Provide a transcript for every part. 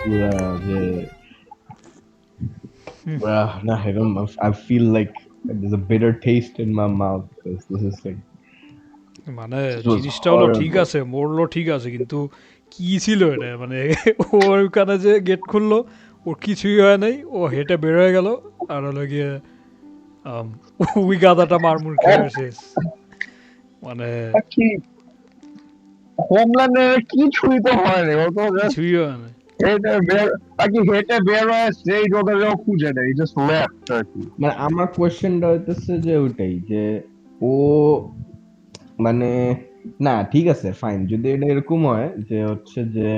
পুরা যে nah, I don't know. I feel like there's a bitter taste in my mouth because this is like মানে this was জিনিসটা হলো ঠিক horrible. আছে, মরলো ঠিক আছে, কিন্তু কি ছিল এটা? মানে ওর ওখানে যে গেট খুললো, ওর কিছুই হয় নাই, ও হেঁটে বের হয়ে গেল, আর হলো গিয়ে আম, ওই গাদাটা মারমুর খেয়ে শেষ। মানে কি হোমল্যান্ডের কিছুই তো হয়নি, ও তো জাস্ট কিছুই হয় নাই। হেঁটে বের বাকি হেঁটে বের হয়ে সেই ওদেরও খুঁজে নেই, জাস্ট লেফট আর কি। মানে আমার কোয়েশ্চেনটা হইতেছে যে ওইটাই যে ও মানে না ঠিক আছে ফাইন যদি এটা এরকম হয় যে হচ্ছে যে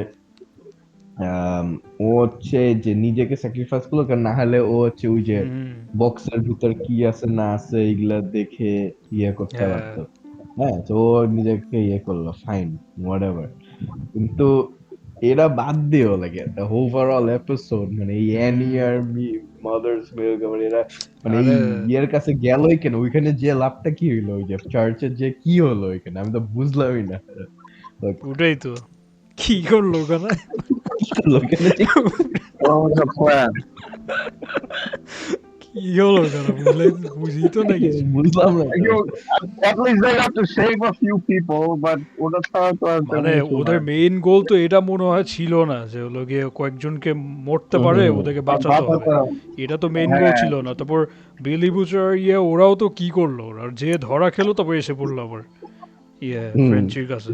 ও হচ্ছে যে নিজেকে স্যাক্রিফাইস করলো কারণ না হলে ও হচ্ছে ওই যে হুম, বক্সের ভিতর কি আছে না আছে এইগুলা দেখে ইয়ে করতে হ্যাঁ, পারতো। হ্যাঁ তো ও নিজেকে ইয়ে করলো ফাইন হোয়াটএভার কিন্তু এরা বাদ দিও লাগে একটা ওভারঅল এপিসোড মানে এই অ্যানি হুম। আর মাদার্স মিল্ক মানে এরা মানে এই আরে ইয়ের কাছে গেলই কেন ওইখানে যে লাভটা কি হইলো ওই যে চার্চের যে কি হলো ওইখানে আমি তো বুঝলামই না। ওটাই তো, কি করলো ওখানে? ওখানে যে প্ল্যান। কি হলো ওখানে বুঝি তো না কিছু। বুঝলাম না তো। At least they got to save a few people, but ওটা ছাড়া তো আর তেমন মানে কিছু ওদের নাই। মেইন গোল তো এটা মনে হয় ছিল না যে হলো গিয়ে কয়েকজনকে মরতে পারে, ওদেরকে বাঁচাতে হবে। বাঁচাতে এটা তো মেইন গোল হ্যাঁ ছিল না। তারপর বিলি বুচার ইয়ে ওরাও তো কি করলো, ওরা যে ধরা খেলো তারপর এসে পড়লো আবার ইয়ে হুম ফ্রেঞ্চির কাছে।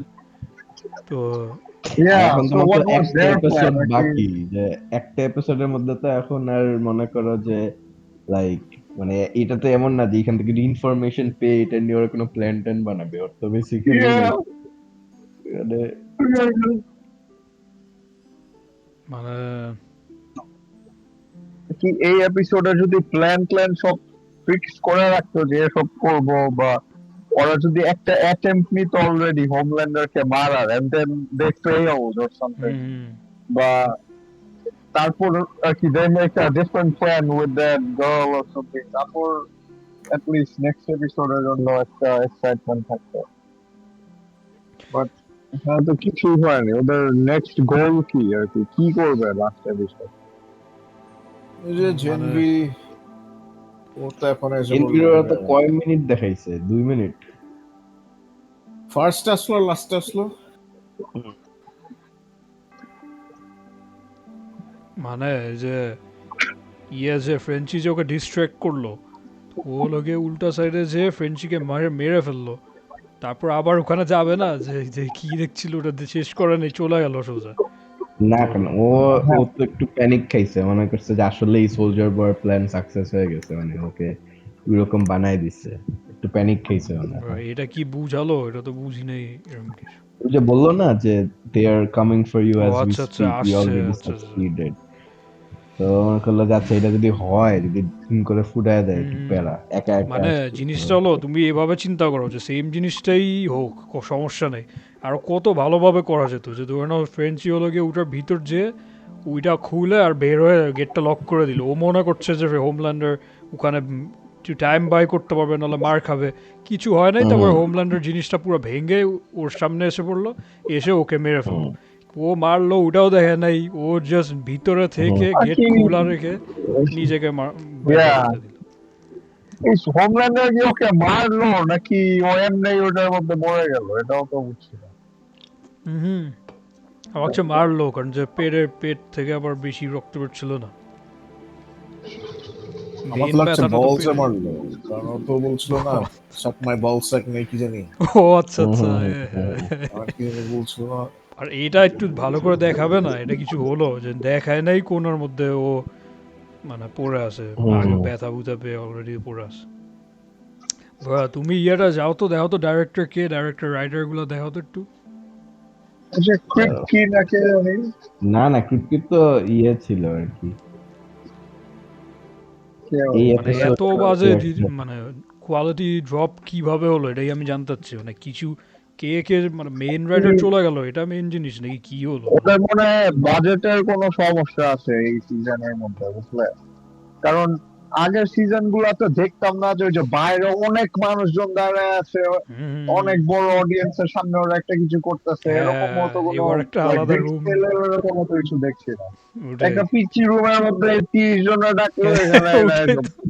তো আর yeah, এখন তো so মাত্র what was একটা their plan এপিসোড আর কি? বাকি যে একটা এপিসোডের মধ্যে তো এখন আর মনে করো যে লাইক মানে এটা তো এমন না যে এখান থেকে ইনফরমেশন পেয়ে এটা নিয়ে ওরা কোনো প্ল্যান ট্যান বানাবে ওর তো বেসিক্যালি Yeah, লাইক মানে মানে কি এই এপিসোডে যদি প্ল্যান সব ফিক্স করে রাখতো যে এসব করবো, বা ওরা যদি একটা অ্যাটেম্প্ট নিত অলরেডি হোমল্যান্ডারকে মারার, and then they failed or something, হুম, বা তারপর আর কি they make a different plan with that girl or something, তারপর at least next episode এর জন্য একটা excitement থাকতো। বাট হ্যাঁ তো কিছুই হয়নি, ওদের নেক্সট গোল কি আর কি, কি করবে লাস্ট এপিসোড? ওই যে মানে জেনভি, ও তো এখন এসে বললো এনপির যে তো কয় মিনিট দেখাইছে 2 মিনিট। ফার্স্ট আসলো লাস্ট আসলো। মানে যে ইয়ে যে ফ্রেঞ্চি যে ওকে ডিস্ট্র্যাক্ট করলো, ও লোকে উল্টা সাইডে যে ফ্রেঞ্চিকে মেরে মেরে ফেললো, তারপর আবার ওখানে যাবে না যে যে কি দেখছিল ওটা শেষ করে নেই, চলে গেল সোজা। না তো কেন ও তো একটু প্যানিক খাইছে মনে করছে যে আসলে এই সোলজার বয়ের প্ল্যান সাকসেস হয়ে গেছে মানে ওকে ওইরকম বানাই দিচ্ছে একটু প্যানিক খাইছে মানে এটা কি বুঝালো, এটা তো বুঝি নেই এরকম কিছু। ওই যে বললো না যে they are coming for you ও অ্যাজ উই আচ্ছা আচ্ছা, স্পিক উই আসছে, অলরেডি আচ্ছা আচ্ছা। সাকসিডেড। তো মনে করলো যে আচ্ছা এটা যদি হয় যদি দিন করে ফুটায় দেয় হুম কি হুম। প্যারা একা একা মানে আসছে তো। জিনিসটা হলো তুমি এভাবে চিন্তা করো যে সেম জিনিসটাই হোক, সমস্যা নেই। আর কত ভালোভাবে করা যেত যে ধরে নাও ফ্রেঞ্চি হলো গিয়ে ওটার ভিতর যে ওইটা খুলে আর বের হয়ে গেটটা লক করে দিল, ও মনে করছে যে হোমল্যান্ডার ওখানে টাইম বাই করতে পারবে, নাহলে মার খাবে। কিছু হয় নাই, তারপর হুম হোমল্যান্ডার জিনিসটা পুরো ভেঙে ওর সামনে এসে পড়লো, এসে ওকে মেরে হুম ফেললো। ও মারলো ওটাও দেখে নাই, ও জাস্ট ভিতরে হুম থেকে আর গেট কি খোলা রেখে নিজেকে ব্যথা yeah, করতে দিল। এই হোমল্যান্ডার কি ওকে মারলো নাকি ও এমনি ওটার মধ্যে মরে গেল, এটাও তো বুঝছি না। হুম হুম। আমাকে মারলো কারণ যে পেট থেকে আবার বেশি রক্ত বেরোচ্ছিল না, আমার মেন তো লাগছে ব্যথাটা তো বলসে পেটে। মারলো, কারণ ও তো বলছিল না সাক মাই বল স্যাক নেই কি জানি, ও আচ্ছা হুম আচ্ছা, হুম হ্যাঁ, হুম হ্যাঁ, হ্যাঁ। আর কি জানি বলছিল না। আর এটা একটু ভালো করে দেখাবে না, এটা কিছু হলো যে দেখায় নাই কোনার মধ্যে ও মানে পড়ে আছে, হুম আগে হুম। ব্যথা বুঝা পেয়ে অলরেডি পড়ে আছে। তুমি ইয়েটা যাও তো, দেখো তো ডাইরেক্টর কে, ডাইরেক্টর রাইটার গুলো দেখো তো একটু। আচ্ছা ক্রিপ কি নাকি জানি, না না ক্রিপ্টিপ তো ইয়ে ছিল আর কি কে এই জানি। মানে এপিসোড এত বাজে মানে কোয়ালিটি ড্রপ কিভাবে হলো, এটাই আমি জানতে চাচ্ছি। মানে কিছু কে কে মানে মেইন রাইডার চলে গেল, এটা মেইন জিনিস নাকি কি হলো মানে। ওদের মনে হয় বাজেটের কোনো সমস্যা আছে এই সিজনের মধ্যে, বুঝলে? কারণ আগের সিজন গুলাতে দেখতাম না যে ওই যে বাইরে অনেক মানুষজন দাঁড়ায় আছে, অনেক বড় অডিয়েন্সের সামনে ওরা একটা কিছু করতেছে, এরকম হ্যাঁ, মতো কোনো এবার একটা আলাদা বিগ রুম, স্কেলের এরকম মতো কিছু দেখছি না। ওটাই একটা পিচি রুমের মধ্যে 30 জনের ডাকলো এখানে এরা ওটাই একদম তো।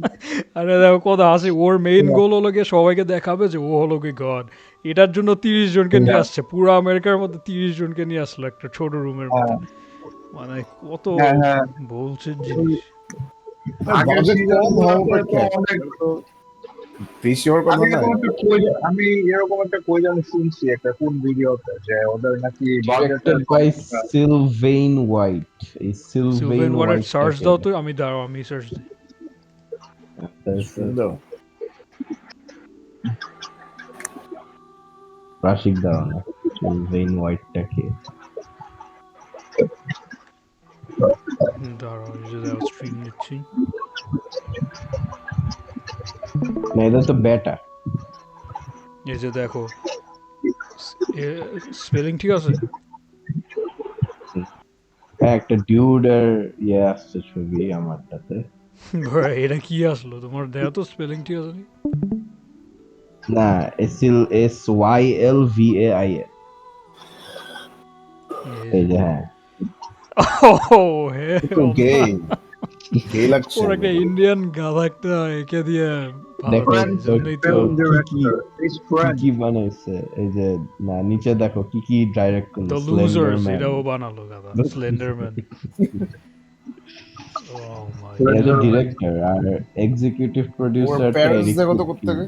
আরে দেখো কথা আছে, ওর মেইন গোল হলো গিয়ে সবাইকে দেখাবে যে ও হলো কি গড। এটার জন্য 30 জনকে নিয়ে আসছে, পুরো আমেরিকার মধ্যে 30 জনকে নিয়ে আসলো একটা ছোট রুমের মধ্যে। মানে কত হ্যাঁ হ্যাঁ বলছে জিনিস। আগের বাজেট সিজন কম গুলাতে হওয়াটা তো খ্যাত অনেক বেশি হওয়ার কথা আমি না। এরকম একটা কই জানি শুনছি একটা কোন ভিডিওতে যে ওদের নাকি বাজেটের ডিরেক্টেড কম বাই থাকা। Sylvain white. এই সিলভেন সিলভেইন ওয়ারের সার্চ হোয়াইটটাকে দাও তো, আমি দাঁড়াও আমি সার্চ দিই। সুন্দর। রাশিক ধারণা সিলভেইন হোয়াইটটাকে দাঁড়াও এই যে দাও স্ট্রিম দিচ্ছি। না, এটা তো বেটা। এই যে দেখো, স্পেলিং ঠিক আছে? হ্যাঁ, একটা ডিউডের ইয়ে আসছে ছবি আমারটাতে। ভাই, এটা কি আসলো তোমার? দেখো তো স্পেলিং ঠিক আছে নি? না, SYLVAIN। এই এই যে যে হ্যাঁ, ও হে একটু গে গে লাগছে ওর একটা আমার। ইন্ডিয়ান গাধা একটা একে দিয়ে ভালো দেখো করে ফ্রেন্ড এই জন্যই তো। ফিল্ম কি ডিরেক্টর ইজ কি ফ্রেন্ড। কি বানাইছে। এই যে না, নিচে দেখো কি কি ডাইরেক্ট করলো। The slender losers man. এটাও বানালো গাধা, স্লেন্ডারম্যান। ও মাই এটা তো গড। ডিরেক্টর আর এক্সিকিউটিভ ওর প্রোডিউসারটা প্যারেন্টস এরিক দেখো তো কুকি। কোত্থেকে।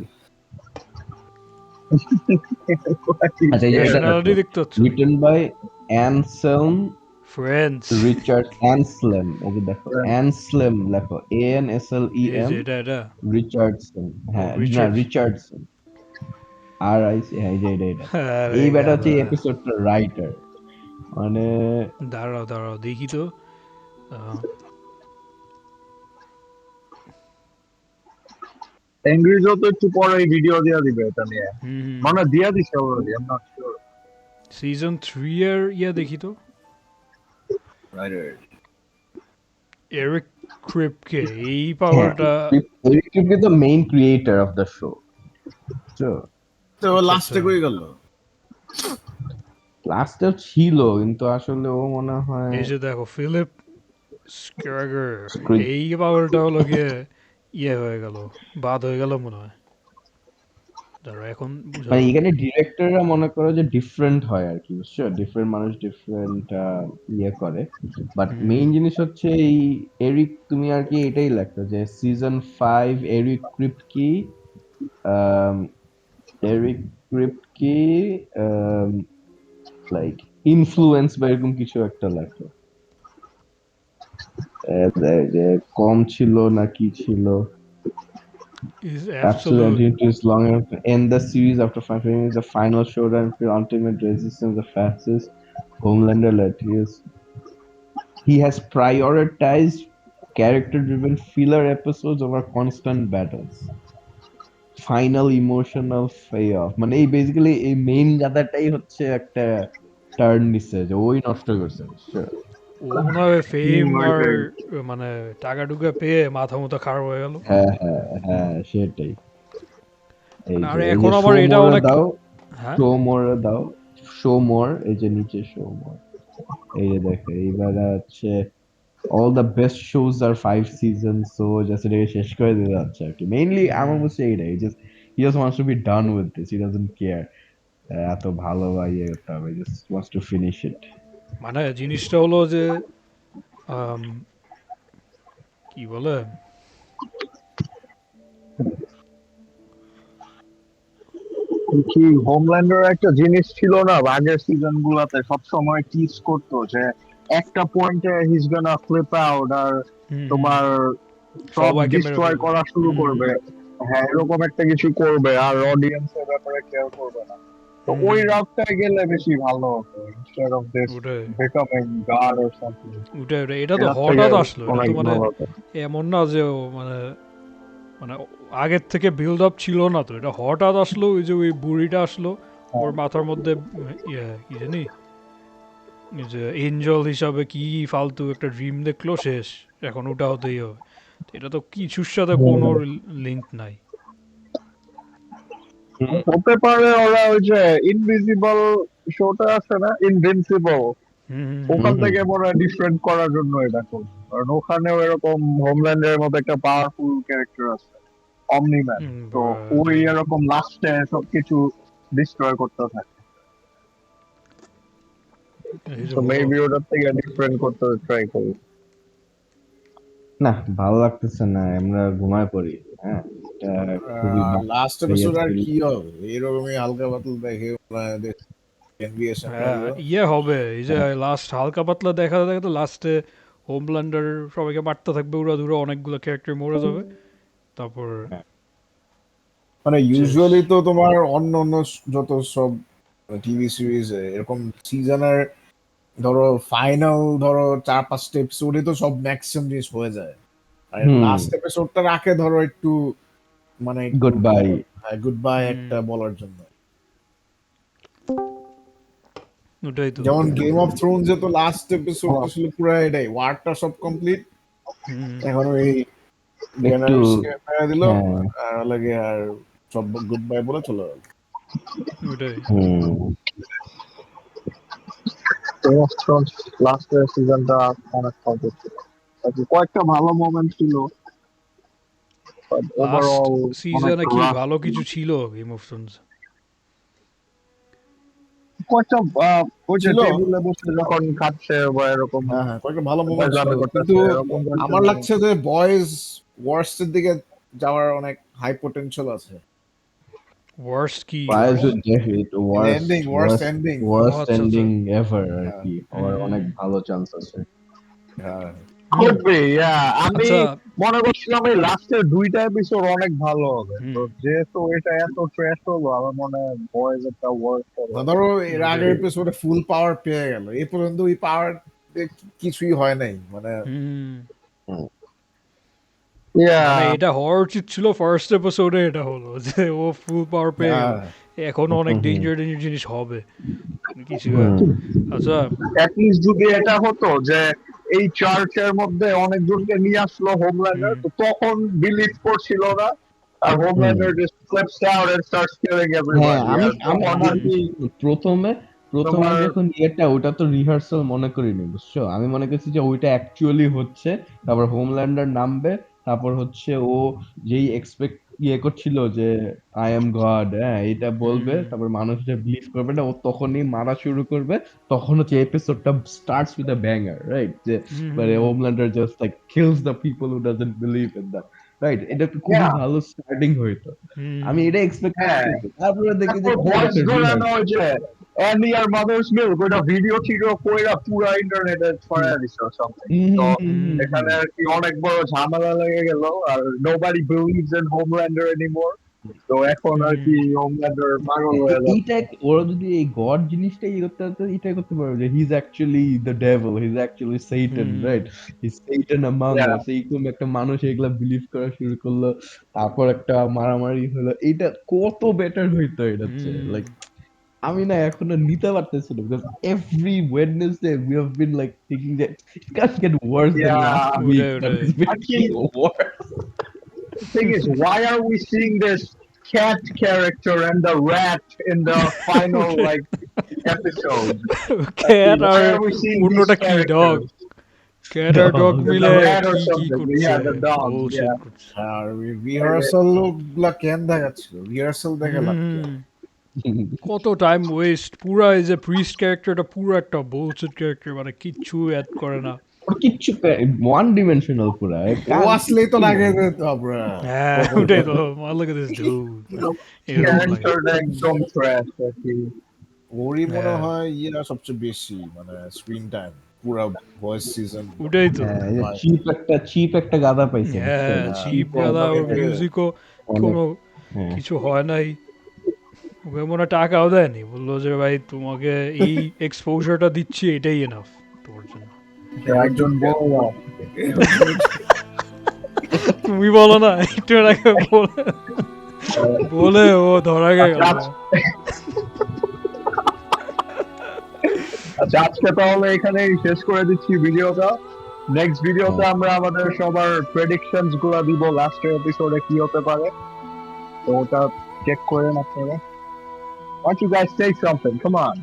আচ্ছা, এই যে এটা ন্যাশনালিটি দেখো, দেখতে হচ্ছে রিটেন বাই অ্যানসেলম ফ্রেঞ্চ। রিচার্ড অ্যানসলেম। এই যে দেখো অ্যানসলেম লেখো, এই যে ANSLEM এটা রিচার্ডসন। ও হ্যাঁ না, রিচার্ড। Richardson RIC। হ্যাঁ, এই যে এটা আরে এই বেটা হচ্ছে গাধা, এপিসোডটা রাইটার। মানে দাঁড়াও দাঁড়াও দেখি তো। আহ, এংরিজও তো একটু পরে ভিডিও দিয়া দিবে এটা নিয়ে, হুম, মানে দিয়া দিছে already, I am not sure. Season 3 এর ইয়া দেখি তো। এরিক ক্রিপকে, এই হ্যাঁ, পাওয়ারটা। এরিক কুকি তো main creator of the show. তো তো আচ্ছা লাস্টে আচ্ছা, কই গেল? লাস্টে ছিল কিন্তু আসলে ও মনে হয় এই যে দেখো ফিলিপ স্ক্যাগার, script- এই পাওয়ারটা হলো গিয়ে ইয়ে হয়ে গেল, বাদ হয়ে গেল মনে হয়। দাঁড়াও এখন মানে বুঝাবো। এখানে ডিরেক্টররা মনে করো যে ডিফারেন্ট হয় আর কি, বুঝছো? ডিফারেন্ট মানুষ ডিফারেন্ট ইয়ে করে। বাট মেইন জিনিস হচ্ছে এই এরিক, তুমি আর কি এটাই লেখো যে সিজন 5 এরিক ক্রিপকি, আম, এরিক ক্রিপকি লাইক ইনফ্লুয়েন্স বা এরকম কিছু একটা লেখো। যে কম ছিল না কি ছিল। Is Absolutely, absolute. it is long enough to end the series after finishing the final showdown for ultimate resistance, the fascist Homelander Latius. He has prioritized character-driven filler episodes over constant battles. Final emotional payoff. মানে এই basically এই main গাদাটাই হচ্ছে একটা turn নিচ্ছে যে ওই নষ্ট করছে, বুঝছো? ও মনে হয় ফেম আর ওইটাই। মানে টাকা টুকা পেয়ে মাথা মতো খারাপ হয়ে গেল। হ্যাঁ হ্যাঁ হ্যাঁ, সেটাই। এই মানে যে আর এই যে এখন শো আবার এটা মোরে অনেক। দাও, হ্যাঁ, শো মোরে দাও, শো মোর, এই যে নিচে শো মোর। এই যে দেখো এইবার হচ্ছে all the best shows are 5 seasons, so just এটাকে শেষ করে দিতে যাচ্ছে আর কি। মেইনলি আমার বুঝছে এইটাই, he just wants to be done with this, he doesn't care এত ভালো বা ইয়ে করতে হবে, he just wants to finish it. মানে জিনিসটা হলো যে আম, কি বলে, কি হোমল্যান্ডের একটা জিনিস ছিল না আগের সিজন গুলাতে, সবসময় টিজ করতো যে একটা পয়েন্টে হিজ গোনা ফ্লিপ আউট আর হুম, তোমার সব সবাইকে মেরে ডিস্ট্রয় ফেলবে। করা শুরু করবে। হ্যাঁ, এরকম একটা কিছু করবে আর অডিয়েন্সের ব্যাপারে কেয়ার করবে না। তো ওই রাউটটায় গেলে বেশি ভালো হতো, ইনস্টেড অফ দিস ওটাই বিকামিং গড অর সামথিং। ওটাই ওটাই, এটা তো এটার থেকে হঠাৎ আসলো, এটা অনেক তো মানে ভালো হতো। এমন না যে ও মানে মানে আগের থেকে বিল্ড আপ ছিল না তো, এটা হঠাৎ আসলো। ওই যে ওই বুড়িটা আসলো, ওর মাথার মধ্যে ইয়ে কি জানি, এই যে এঞ্জেল হিসাবে কি ফালতু একটা ড্রিম দেখলো, শেষ। এখন ওটা হতেই হবে। এটা তো কিছুর সাথে কোনো লিঙ্ক নাই। হতে পারে ওরা ওই যে ইনভিজিবল শোটা আছে না, ইনভিনসিবল, ওখান হুম, থেকে মনে হয় ডিফারেন্ট করার জন্য এটা করছে, কারণ ওখানেও এরকম হোমল্যান্ডের মতো একটা পাওয়ারফুল ক্যারেক্টার আছে, অমনিম্যান। তো ওই এরকম লাস্টে সবকিছু ডিস্ট্রয় করতে থাকে, তো মেবি ওটার থেকে ডিফারেন্ট করতে ট্রাই করি। না ভালো লাগতেছে না, আমরা ঘুমায় পড়ি। হ্যাঁ, এটা খুবই লাস্ট এপিসোড আর কি হবে, এরকমই হালকা পাতলা দেখে এনবিএ সিনারিও। ইয়ে হবে এই যে লাস্ট হালকা পাতলা দেখা তো লাস্টে হোমল্যান্ডার সবাইকে মারতে থাকবে, উড়া ধুরা অনেকগুলো ক্যারেক্টার মরে যাবে, তারপর মানে ইউজুয়ালি তো তোমার অন্য অন্য যত সব টিভি সিরিজ এরকম সিজনের ধরো ফাইনাল ধরো 4-5টা এপিসোডে তো সব ম্যাক্সিমাম জিনিস হয়ে যায়, আর লাস্ট এপিসোডটা রাখে ধরো একটু মানে গুড বাই। গুড বাই একটা বলার জন্য। ওটাই তো। যেমন গেম অফ থ্রোনস এ তো লাস্ট এপিসোডটা ছিল পুরো এটাই, ওয়ারটা সব কমপ্লিট, এখন ওই একটু জেনারেলসকে মেরে দিল হ্যাঁ, আর লাগে আর সব গুড বাই বলে চলে গেল। ওটাই। গেম অফ থ্রোনস লাস্টের সিজনটা অনেক ভালো ছিল, কয়েকটা ভালো মোমেন্ট ছিল, লাস্ট ওভারঅল অনেক সিজনে কি রাশ ভালো কিছু ছিল গেম অফ থ্রোনস? কয়েকটা ওই যে ছিল। টেবিলে বসে যখন খাচ্ছে বা এরকম হ্যাঁ হ্যাঁ, কয়েকটা ভালো মোমেন্ট ছিল, মজা কিন্তু করতেছে, এরকম আমার লাগছে যে বয়েজ ওয়ার্স্ট এর দিকে যাওয়ার অনেক হাই পোটেনশিয়াল আছে। ওয়ার্স্ট কি? Prior to Death, it ending, worst ending. worst আচ্ছা, আচ্ছা। ending ever আর হ্যাঁ কি, হওয়ার অনেক ভালো চান্স আছে। হ্যাঁ could be, yeah. আমি আচ্ছা, মনে করছিলাম এই লাস্টের দুইটা এপিসোড অনেক ভালো হবে, তো যেহেতু এটা এত ট্র্যাশ হলো, আমার মনে হয় বয়েজ একটা ওয়ার্ক হবে। ধরো এর আগের এপিসোডে ফুল পাওয়ার পেয়ে গেল, এই পর্যন্ত ওই পাওয়ার কিছুই হয় নাই, মানে মানে এটা হওয়ার উচিত ছিল ফার্স্ট এপিসোডে, এটা হলো যে ও ফুল পাওয়ার পেয়ে গেল, এখন অনেক ডেঞ্জার জিনিস হবে কিছু। আচ্ছা, অ্যাটলিস্ট যদি এটা হতো যে এই চার্চের মধ্যে অনেকজনকে নিয়ে আসলো হোমল্যান্ডার, তো তখন বিলিভ করছিল না, আর Homelander just slips out and starts killing হ্যাঁ, এভরিবডি, আমি আর আমি তখন আর কি প্রথমে প্রথমে তোমার যখন ওটা তো রিহার্সাল মনে করিনি, বুঝছো? আমি মনে করছি যে ওইটা অ্যাকচুয়ালি হচ্ছে, তারপর হোমল্যান্ডার নামবে, তারপর হচ্ছে ও যেই এক্সপেক্ট করছিল যে আই এম গড, হ্যাঁ এটা বলবে, তারপর মানুষ যে বিলিভ করবে না, ও তখনই মারা শুরু করবে, তখন হচ্ছে এপিসোডটা starts with a banger, right? যে মানে Homelander just like kills the people who doesn't believe in that, right? এটা একটা খুবই ভালো স্টার্টিং হইতো, আমি এটা এক্সপেক্ট হ্যাঁ, করছি। তারপরে দেখি যে তারপর ভয়েস ধরানো ওই যে অ্যানি আর মাদার্স মিল্ক, ওইটা ভিডিও টিডিও কইরা পুরা ইন্টারনেটে ছড়ায় দিছে সামথিং, তো এখানে আর কি অনেক বড় ঝামেলা লেগে গেল, আর nobody believes in Homelander anymore, তো এখন আর কি হোমল্যান্ডার পাগল হয়ে এইটা যাচ্ছে। ওরা যদি এই গড জিনিসটা করতে পারতো, এটাই করতে পারবে যে he is actually the devil, he is actually সেইটান, right? He is সেইটান among Yeah. আস, এইরকম একটা মানুষ এগুলা বিলিভ করা শুরু করলো, তারপর একটা মারামারি হলো, এইটা কত বেটার হইতো এটা চেয়ে। লাইক আমি না এখনো নিতে পারতেছি না, because every Wednesday we have been like thinking that it can get worse than last Yeah. Week, but ওটাই। It's been Actually, worse. the thing is, why are we seeing this cat character and the rat in the final like episode? Cat Why আর are we seeing these অন্যটা কি dog? characters? Cat আর dog Dog. মিলে The rat or কি something. করছে, Yeah, the dog. bullshit Yeah. করছে। আর rehearsal গুলা কেন দেখাচ্ছিল, রিহার্সাল দেখে লাভ কি? কত টাইম ওয়েস্ট, পুরা এই যে প্রিস্ট ক্যারেক্টারটা পুরো একটা বুলশিট ক্যারেক্টার, মানে কিচ্ছু অ্যাড করে না। ওর কিচ্ছু ওয়ান ডিমেনশনাল পুরা, ও আসলেই তো লাগে যেত আমরা। হ্যাঁ ওটাই তো, look at this dude, এরকম লাগে। Character একদম trash আর কি। ওরই মনে হ্যাঁ। হয় ইয়েরা সবচেয়ে বেশি, মানে স্ক্রিন টাইম পুরা ভয়েস সিজন। ওটাই তো। চিপ একটা গাদা পাইছে, হ্যাঁ, বুঝছো? চিপ গাদা, ওর মিউজিকও কোনো কিছু হয় নাই, ওকে মনে হয় টাকাও দেয়নি, বললো যে ভাই তোমাকে এই এক্সপোজারটা দিচ্ছি, এটাই এনাফ তোমার জন্য। একজন বড় তুমি বলো না একটু আগে বলে ও ধরা গেল। আচ্ছা, আজকে তাহলে এখানেই শেষ করে দিচ্ছি ভিডিওটা। নেক্সট ভিডিওতে আমরা আমাদের সবার প্রেডিকশনস গুলা দিব লাস্টের এপিসোডে কি হতে পারে, তো ওটা চেক করেন আপনারা. Why don't you guys say something? Come on.